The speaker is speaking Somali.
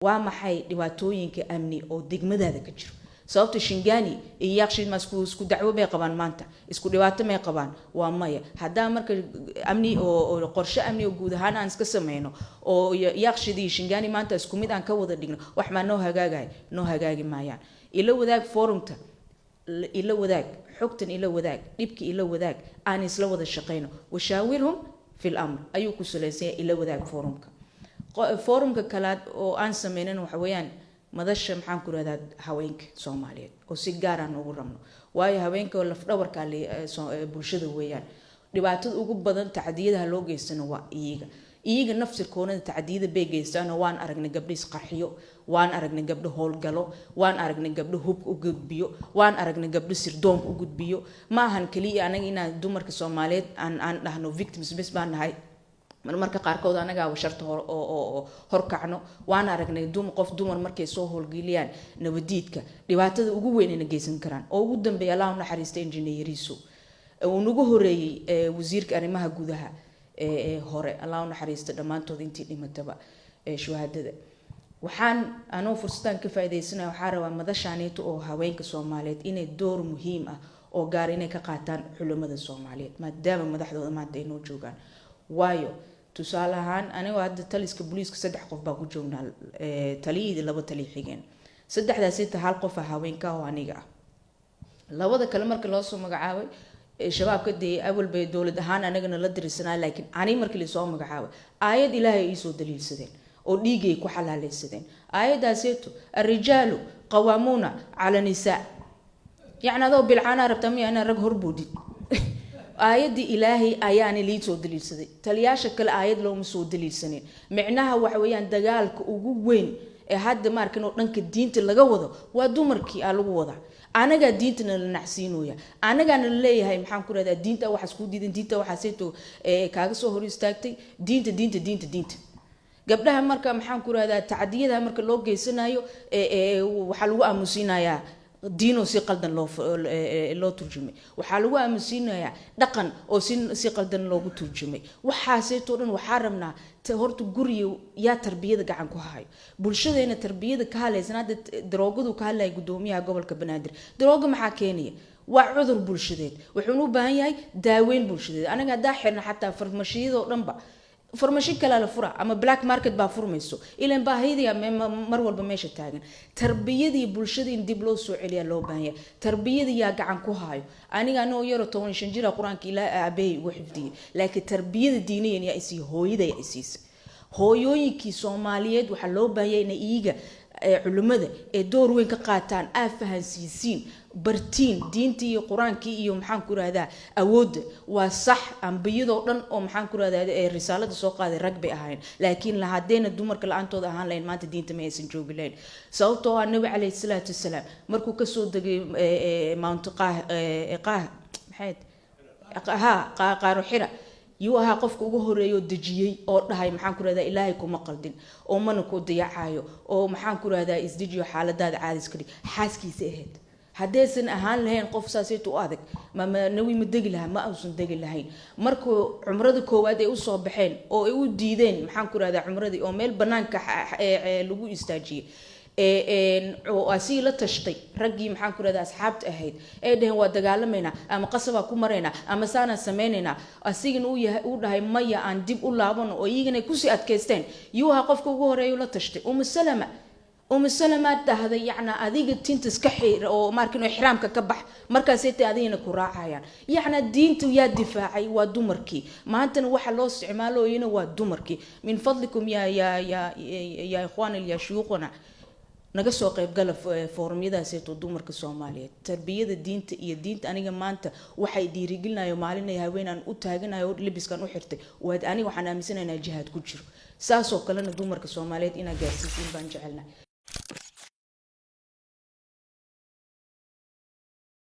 waa maxay dhibaatooyinka amni oo degmadaada ka jiro sababta Shingani iyo Yaaqshiid ma isku dacwo bay qabaan maanta isku dhibaato may qabaan waa maya hadaa marka amni oo qorshe amni oo guud ahaan aan iska sameeyno oo Yaaqshiid iyo Shingani maanta isku mid aan ka wada dhigno wax ma noo hagaagi maayaan ila wadaag forumta ila wadaag xogtan ila wadaag dhibki ila wadaag aan isla wada shaqeyno washaawirhum fil amr ayuu ku saleysay ila wadaag forumka kalaad oo aan sameeyno waxa weeyaan madasha maxaan ku raadad haweenka Soomaaliyeed oo si gaar ah ugu rabno waayo haweenka laf dhabarka bulshada weeyaan dhibaatada ugu badan tacdiyada loo geystana waa iyaga nafsirkoona tacdiyada bay geystaan waan aragnay gabdho isqarxiyo waan aragnay gabdho howlgalo waan aragnay gabdho hub u gudbiyo waan aragnay gabdho sirdoon u gudbiyo ma ahan kaliya anaga inaan dumarka Soomaaliyeed aan dhahno victims bas baan nahay marka qaarkood anaga washarta hor kacno waan aragnay qof dumar markay soo howlgeliyaan nabadiidka dhibaatada ugu weyn ee geysan karaan oo ugu dambeeyay Allah naxariista injineeriisu oo ugu horeeyay wasiirka arrimaha gudaha hore Allah naxariista dhamaantood intii dhimataba shuhadada waxaan anoo fursadaan ka faa'iideysanahay waxa rabaa madashaaneeto oo haweenka Soomaaliyeed inay door muhiim ah oo gaar inay ka qaataan culimada Soomaaliyeed maadaama madaxdooda maanta ay noo joogaan waayo tusaale ahaan aniga hadda taliska booliiska 3 qof baa ku joognaa taliyada 2 taliye xigeen saddexdaas inta hal qof ah haweenka oo aniga ah labada kale marka loo soo magacaabay shabaabka awal bay dawlad ahaan anagana la dirisanaa laakiin ani markii la soo magacaabay aayad ilaahay ay soo daliilsadeen oo dhiigay ku xalaalaysadeen aayadaaseetu ar-rijaalu qawaamuuna cala nisaa yani adoo bilcaana rabta miyaa rag horboodid aayadii ilaahay ayaan li soo daliilsaday taliyaasha kale aayad looma soo daliilsaneen micnaha waxa weeyaan dagaalka ugu weyn ee hadda markan oo dhanka diinta laga wado waa dumarkii aa lagu wada anaga diintana la nacsiinooya anagana leeyahay maxaan ku radaa diinta waxa isku diidan diinta waxa seeto kaaga soo hor istaagtay diinta gabdhaha marka maxaan ku radaa tacdiyada marka loo geysanayo waxa lagu aamusiinayaa diino si qaldan loo turjumay waxa lagu aamusiinayaa dhaqan oo si qaldan loogu turjumay waxa seeto dhan waxa rabnaa horta guriyo yaa tarbiyada gacan ku hayo bulshadeena tarbiyada ka haleysanaada daroogadu ka halay gudoomiyaha gobolka Banaadir darooga maxaa keenaya waa cudur bulshadeed wuxuu u baahan yahay daaweyn bulshadeed anaga daaxirna xataa farmashiyada oo dhanba farmashi kala la fura ama black market baa furmayso ilaan baahida mar walba meesha taagan tarbiyadii bulshada in dib loo soo celiya loo baahan yahay tarbiyada yaa gacan ku hayo aniga anoo yaro 15 jira quraanka ilaa aabay ugu xifdiyay laakiin tarbiyada diiniyan yaa isii hooyada yaa isiisa hooyooyinkii Soomaaliyeed waxa loo baahan yahay in iyaga culimada ee door weyn ka qaataan fahansiisiin bartiin diintii iyo quraankii iyo maxaan ku raahdaa awood waa sax ambiyadoo dhan oo maxaan ku raahdaa risaalada soo qaaday rag bay ahayn laakiin la hadeena dumarka la'aantooda ahaan lahayn maanta diinta ma aysan joogi lahayn sababtoo ah nabi calayhi salaatu wasalaam markuu ka soo degay mount qaaro xira yuu ahaa qofka ugu horeeyo dajiyay oo dhahay maxaan ku raahdaa ilaahay kuma qaldin oo mana ku dayacayo oo maxaan ku raahdaa isdijiyo xaaladaada caadis kali xaaskiisa ahayd hadeesan ahaan lahayn qof saaseetu adag ma nawi ma degi lahaa ma uusan degi lahayn markuu umrada koowaad ay u soo baxeen oo ay u diideen maxaan ku raahdaa umradii oo meel banaanka lagu istaajiyay oo asii la tashtay ragii maxaan ku raahdaa asxaabta ahayd ee dhahan waa dagaalamayna ama qasaba ku marayna ama saana sameynayna asigana uu dhahay maya aan dib u laabano oo iyagana ku sii adkeysteen yuha qofka ugu horeeyo la tashtay Salama dhahday yacna adiga tinta iska xir oo markii ihraamka ka bax markaas ay taadina ku raacayaan yacna diintu yaa difaacay waa dumarkii maantana waxa loo isticmaalooyina waa dumarkii min fadlikum ya ikhwan ya shuyuukhna naga soo qayb gal foorumyadaas ee dumarka Soomaaliyeed tarbiyada diinta iyo diinta aniga maanta waxay dhiirigelinayo maalinay haweenan u taaganayo libiskan u xirtay waad aniga waxaan aaminsanaynaa jihaad ku jiro saasoo kalena dumarka Soomaaliyeed ina gaarsiin baan jecelnahay